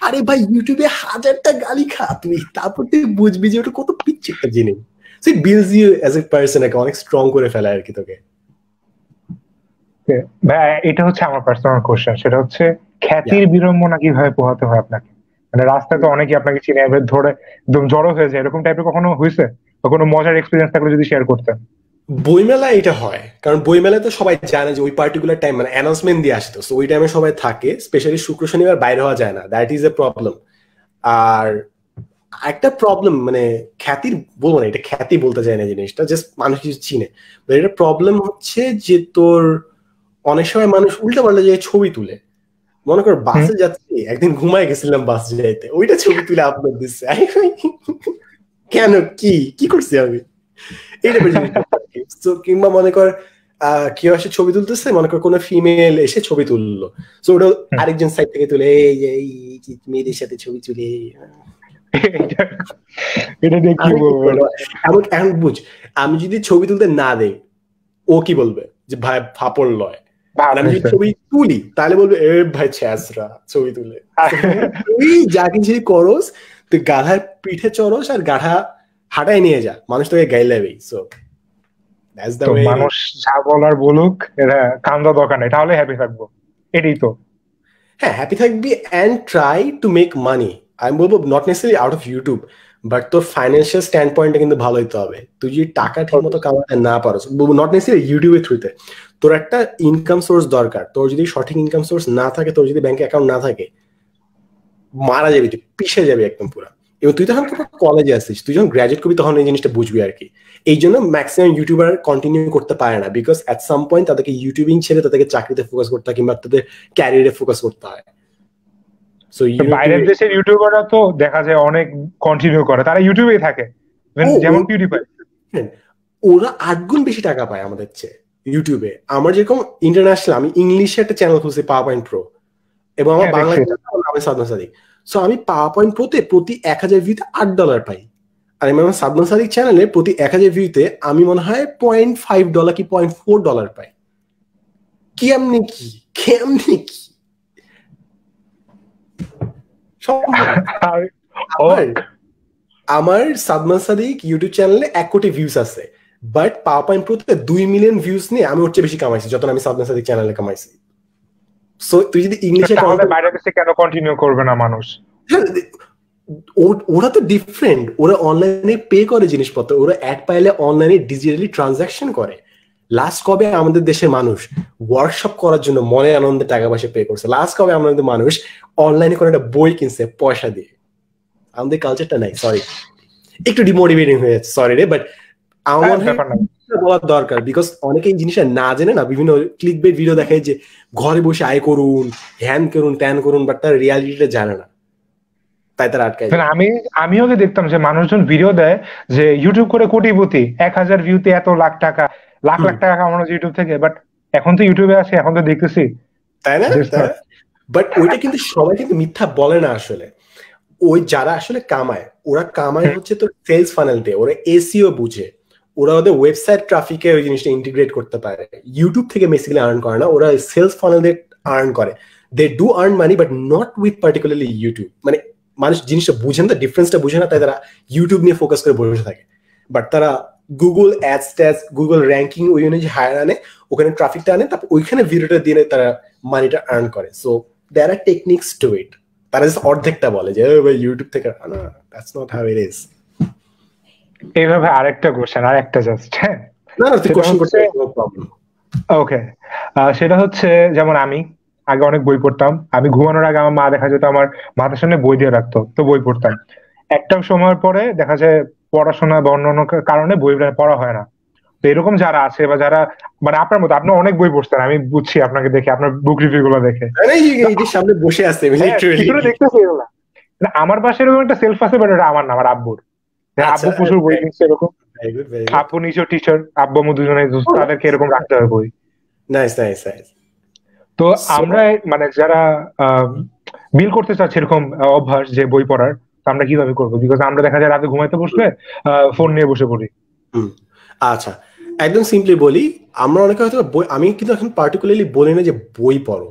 আরে ভাই, ইউটিউবে 1000টা গালি খা তুই, তারপর তুই বুঝবি যে ওটা কত পিচ্ছি একটা জিনিস। So it builds you as a person, অনেক স্ট্রং করে ফেলে আর কি তোকে।
ভাই এটা হচ্ছে আমার পার্সোনাল কোশ্চেন, সেটা হচ্ছে খ্যাতির বিড়ম্বনা কিভাবে পোহাতে হয় আপনাকে? মানে রাস্তায় তো অনেকে আপনাকে চিনে ধরে একদম জড়ো হয়ে যায়, এরকম টাইপের কখনো হয়েছে? বা কোনো মজার এক্সপিরিয়েন্স থাকলে যদি শেয়ার করতেন।
বইমেলা এটা হয়, কারণ বইমেলাতে সবাই জানে যে ওই পার্টিকুলার টাইম, মানে অ্যানাউন্সমেন্ট দিয়ে আসতো, সো ওই টাইমে সবাই থাকে। স্পেশালি শুক্র শনিবার বাইরে হওয়া যায় না, দ্যাট ইজ এ প্রবলেম। আর একটা প্রবলেম, মানে খ্যাতির বলবো না, এটা খ্যাতি বলতে চাই না, জিনিসটা জাস্ট মানুষ কিছু চিনে। এটা প্রবলেম হচ্ছে যে তোর অনেক সময় মানুষ উল্টা পাল্টা যে ছবি তুলে, মনে কর বাসে যাচ্ছি, একদিন ঘুমায় গেছিলাম বাস যাইতে, ওইটা ছবি তুলে আপলোড দিচ্ছে। কেন, কি করছি আমি? এইটা কিংবা মনে কর কেউ এসে ছবি তুলতেছে, মনে কর কোনো ফিমেল এসে ছবি তুললো, তো ওটা আরেকজন সাইড থেকে তুলে এই মেয়েদের সাথে ছবি তুলে, এখন বুঝ, আমি যদি ছবি তুলতে না দেই, ও কি বলবে? যে ভাই ফাপড় লয়। আমি যদি ছবি তুলি তাহলে বলবে এ ভাই ছ্যাঁচড়া ছবি তুলে। তুই যা কিছু করস, তুই গাধার পিঠে চড়স আর গাধা হাঁটায় নিয়ে যা, মানুষ তোকে গাইলেবেই। সো
মানুষ যা বলার বলুক, এটা কান্দা দরকার নেই, তাহলে হ্যাপি থাকবো, এটাই তো।
হ্যাঁ, হ্যাপি থাকবি and try to make money. আমি বলবো not necessary out of YouTube, but তোর ফাইন্যান্সিয়াল স্ট্যান্ড পয়েন্টটা কিন্তু ভালো হতে হবে। তুই যদি টাকা ঠিক মতো কামাতে না পারো, নট নেসেসারি ইউটিউবের থ্রুতে, তোর একটা ইনকাম সোর্স দরকার। তোর যদি সঠিক ইনকাম সোর্স না থাকে, তোর যদি ব্যাংকে অ্যাকাউন্ট না থাকে, মারা যাবি, তুই পিষে যাবি একদম পুরো। এবং তুই তখন কলেজে আসছিস, তুই যখন গ্রাজুয়েট করবি তখন এই জিনিসটা বুঝবি আর কি। এই জন্য ম্যাক্সিমাম ইউটিউবার কন্টিনিউ করতে পারে না, বিকজ অ্যাট সাম পয়েন্ট তাদেরকে ইউটিউবিং ছেড়ে তাদেরকে চাকরিতে ফোকাস করতে হয়, কিংবা তাদের ক্যারিয়ারে ফোকাস করতে হয়। সো
তো বাইরের দেশের ইউটিউবাররা তো দেখা যায় অনেক কন্টিনিউ করে, তারা ইউটিউবেই থাকে, যেমন পিউডিফাই।
ওরা 8 গুণ বেশি টাকা পায় আমাদের চেয়ে ইউটিউবে। আমার যেরকম ইন্টারন্যাশনাল, আমি ইংলিশে একটা চ্যানেল খুলছি পাওয়ার পয়েন্ট প্রো, এবং আমার বাংলা আমি সাদমান সাদিক। সো আমি পাওয়ার পয়েন্ট প্রোতে প্রতি 1000 ভিউতে $8 পাই, আর আমি আমার সাদমান সাদিক চ্যানেলে প্রতি 1000 ভিউতে আমি মনে হয় $0.5 কি $0.4 পাই। কেমনি কি আমার সাদমান সাদিক ইউটিউব চ্যানেলে 1 কোটি ভিউজ আছে, বাট পাওয়ার পয়েন্ট প্রোতে 2 মিলিয়ন ভিউজ নিয়ে আমি ওর চেয়ে বেশি কামাইছি যত আমি সাদমান সাদিক চ্যানেলে কামাইছি। সো তুই যদি ইংলিশে
বাইরে দেশে কেন কন্টিনিউ করবে না মানুষ?
ওরা তো ডিফারেন্ট, ওরা অনলাইনে পে করে জিনিসপত্র, ওরা অ্যাড পাইলে অনলাইনে ডিজিটালি ট্রানজাকশন করে। লাস্ট কবে আমাদের দেশের মানুষ ওয়ার্কশপ করার জন্য মনে আনন্দে টাকা পয়সা পে করছে? লাস্ট কবে আমাদের মানুষ অনলাইনে কোনো একটা বই কিনছে পয়সা দিয়ে? আমাদের কালচারটা নাই, সরি একটু ডিমোটিভেটিং হয়ে যাচ্ছে, সরি রে, বাট আমার মনে হয় বলার দরকার, বিকজ অনেকে এই জিনিসটা না জেনে না বিভিন্ন ক্লিক বেট ভিডিও দেখায় যে ঘরে বসে আয় করুন, হ্যান করুন, ত্যান করুন, বাট তার রিয়ালিটিটা জানে না, তাই তারা আটকায়।
আমিও দেখতাম যে মানুষজন ভিডিও দেয় যে ইউটিউব করে কোটিপতি, 1000 ভিউতে এত লাখ টাকা, লাখ লাখ টাকা কামানো ইউটিউব থেকে। বাট এখন তো ইউটিউবে আছে, এখন তো দেখতেছি,
তাই না? বাট ওইটা কিন্তু সবাই কিন্তু মিথ্যা বলে না আসলে। ওই যারা আসলে কামায়, ওরা কামায় হচ্ছে তোর সেলস ফানেল দিয়ে, ওরা এসইও বুঝে, ওরা ওদের ওয়েবসাইট ট্রাফিকে ওই জিনিসটা ইন্টিগ্রেট করতে পারে। ইউটিউব থেকে বেসিক্যালি আর্ন করে না, ওরা সেলস ফানেল দিয়ে আর্ন করে। They do earn money, but not with particularly YouTube. মানে মানুষ জিনিসটা বুঝেন, তো ডিফারেন্সটা বুঝে না, তাই তারা ইউটিউব নিয়ে ফোকাস করে বসে থাকে। বাট তারা গুগল অ্যাডস ট্যাডস, গুগল র্যাঙ্কিং ওই অনুযায়ী হায়ার আনে, ওখানে ট্রাফিকটা আনে, তারপর ওইখানে ভিডিওটা দিয়ে তারা মানিটা আর্ন করে। So there are techniques to it. তারা জাস্ট অর্ধেকটা বলে যে ভাই ইউটিউব থেকে, না, that's not how it is.
এইভাবে আরেকটা কোশ্চেন, আরেকটা জাস্ট, হ্যাঁ
না তুই কোশ্চেন করতে নো প্রবলেম।
ওকে, সেটা হচ্ছে যেমন আমি আগে অনেক বই পড়তাম। আমি ঘুমানোর আগে আমার মা দেখা যেত আমার মাথার সামনে বই দিয়ে রাখতো, তো বই পড়তাম। একটা সময়ের পরে দেখা যায় পড়াশোনা বা অন্যান্য কারণে বই পড়া হয় না। তো এরকম যারা আছে বা যারা মানে আপনার মতো, আপনি অনেক বই পড়ছেন, আমি বুঝছি আপনাকে দেখে, আপনার বুক রিভিউ গুলো দেখে।
সামনে বসে আছে
দেখতেছি এগুলা। আমার বাসায় এরকম একটা সেলফ আছে, বাট এটা আমার না, আমার আব্বুর। আব্বু প্রচুর বই কিনছে এরকম, আব্বু নিজেও টিচার, আব্বু আম্মু দুজনে, তাদেরকে এরকম রাখতে হবে বই।
Nice nice nice.
তো আমরা মানে যারা বিল করতে চাচ্ছি এরকম অভ্যাস যে বই পড়ার, তো আমরা কিভাবে করবো? বিকজ আমরা দেখা যায় রাতে ঘুমাইতে বসলে ফোন নিয়ে বসে পড়ি।
আচ্ছা, একদম সিম্পলি বলি, আমরা অনেকে হয়তো বই, আমি কিন্তু এখন পার্টিকুলারলি বলি না যে বই পড়ো,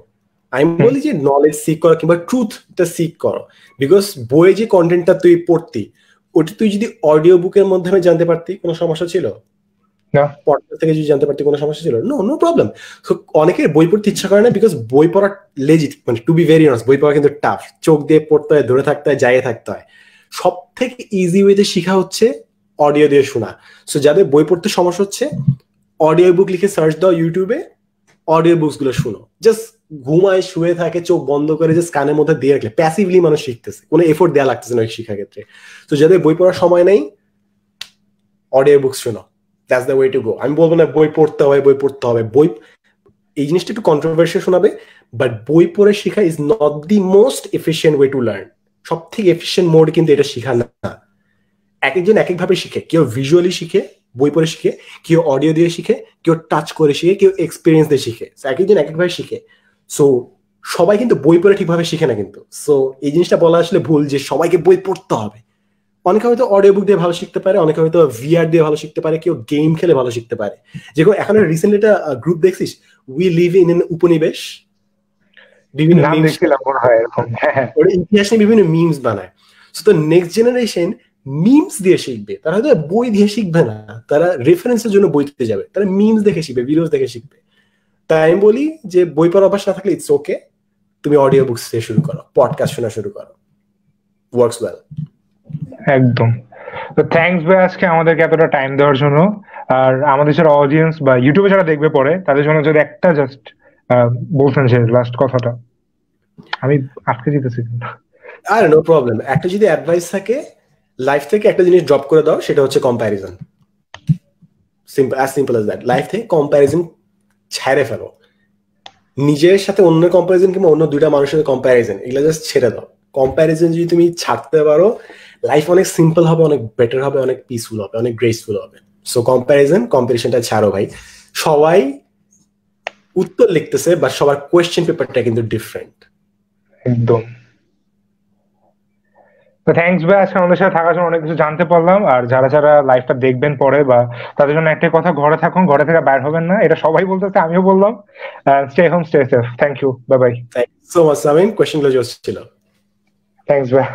আমি বলি যে নলেজ সিক করো কিংবা ট্রুথটা সিক করো। বিকজ বইয়ে যে কন্টেন্টটা তুই পড়তি, ওটা তুই যদি অডিও বুকের মাধ্যমে জানতে পারতি, কোনো সমস্যা ছিল না? পডকাস্ট থেকে যদি জানতে পারতি, কোনো সমস্যা ছিল? No problem. সো অনেকের বই পড়তে ইচ্ছা করে না, বিকজ বই পড়া লেজিট, মানে টু বি ভেরি অনেস্ট, বই পড়া কিন্তু টাফ। চোখ দিয়ে পড়তে হয়, ধরে থাকতে হয়, যাইয়ে থাকতে হয়। সব থেকে ইজি ওয়েতে শেখা হচ্ছে অডিও দিয়ে শোনা। সো যাদের বই পড়তে সমস্যা হচ্ছে, অডিও বুক লিখে সার্চ দাও ইউটিউবে, অডিও বুকস গুলো শুনো। জাস্ট ঘুমায় শুয়ে থাকে, চোখ বন্ধ করে জাস্ট কানের মধ্যে দিয়ে রাখলে প্যাসিভলি মানুষ শিখতেছে, কোনো এফোর্ট দেওয়া লাগতেছে না ওই শিক্ষার ক্ষেত্রে। তো যাদের বই পড়ার সময় নেই, অডিও বুকস শোনো, that's the way to go. আমি বলবো না বই পড়তে হবে, বই, এই জিনিসটা একটু কন্ট্রোভার্সিয়াল শোনাবে, বাট বই পড়ে শেখা is not the most efficient way to learn. সব থেকে এফিশিয়েন্ট মোড কিন্তু এটা শেখা না। এক একজন এক একভাবে শিখে, কেউ ভিজুয়ালি শিখে বই পড়ে শিখে, কেউ অডিও দিয়ে শিখে, কেউ টাচ করে শিখে, কেউ এক্সপিরিয়েন্স দিয়ে শিখে। এক একজন এক একভাবে শিখে। সো সবাই কিন্তু বই পড়ে ঠিকভাবে শিখে না কিন্তু। সো এই জিনিসটা বলা আসলে ভুল যে সবাইকে বই পড়তে হবে। অনেকে হয়তো অডিও বুক দিয়ে ভালো শিখতে পারে, অনেকে হয়তো ভিআর দিয়ে ভালো শিখতে পারে, কেউ গেম খেলে ভালো শিখতে পারে। যেরকম এখন রিসেন্টলি একটা গ্রুপ দেখছিস, উই লিভ ইন উপনিবেশ, বিভিন্ন ইতিহাস নিয়ে বিভিন্ন মিমস বানায়। সো নেক্সট জেনারেশন মিমস দিয়ে শিখবে, তারা হয়তো বই দিয়ে শিখবে না, তারা রেফারেন্সের জন্য বইতে যাবে, তারা মিমস দেখে শিখবে, ভিডিওস দেখে শিখবে। তাই আমি বলি যে বই পড়া অভ্যাস না থাকলে ইটস ওকে, তুমি অডিও বুকস দিয়ে শুরু করো, পডকাস্ট শোনা শুরু করো, ওয়ার্কস ওয়েল।
একদম। তো থ্যাঙ্কস ভাই আজকে আমাদেরকে এতটা টাইম দেওয়ার জন্য। আর আমাদের যারা অডিয়েন্স বা ইউটিউবে যারা দেখবে পরে, তাদের জন্য যদি একটা জাস্ট বলছেন যে লাস্ট কথাটা, আমি আজকে যেতেছি।
আরে নো প্রবলেম। একটা যদি অ্যাডভাইস থাকে, লাইফ থেকে একটা জিনিস ড্রপ করে দাও, সেটা হচ্ছে comparison. Simple, as simple as that. Life থেকে কম্প্যারিজন ছেড়ে ফেলো। নিজের সাথে অন্য কম্প্যারিজন কিংবা অন্য দুইটা মানুষের সাথে কম্প্যারিজন, এগুলো জাস্ট ছেড়ে দাও। কম্প্যারিজন যদি তুমি ছাড়তে পারো লাইফ অনেক সিম্পল হবে, অনেক বেটার হবে, অনেক পিসফুল হবে, অনেক গ্রেসফুল হবে। সো কম্পিটিশনটা ছাড়ো ভাই। সবাই উত্তর লিখতেছে বাট সবার কোয়েশ্চেন পেপারটা কিন্তু ডিফারেন্ট।
একদম। তো থ্যাঙ্কস ভাই, আজকে আমাদের সাথে থাকার জন্য অনেক কিছু জানতে পারলাম। আর যারা যারা লাইভটা দেখবেন পরে, বা তাদের জন্য একটাই কথা, ঘরে থাকুন, ঘরে থেকে বাইর হবেন না, এটা সবাই বলতেছে, আমিও বললাম। Stay home, stay safe. Thank you, bye bye.
Thank so much Samin, কোয়েশ্চেনগুলো জোস ছিল।
থ্যাংকস ভাই।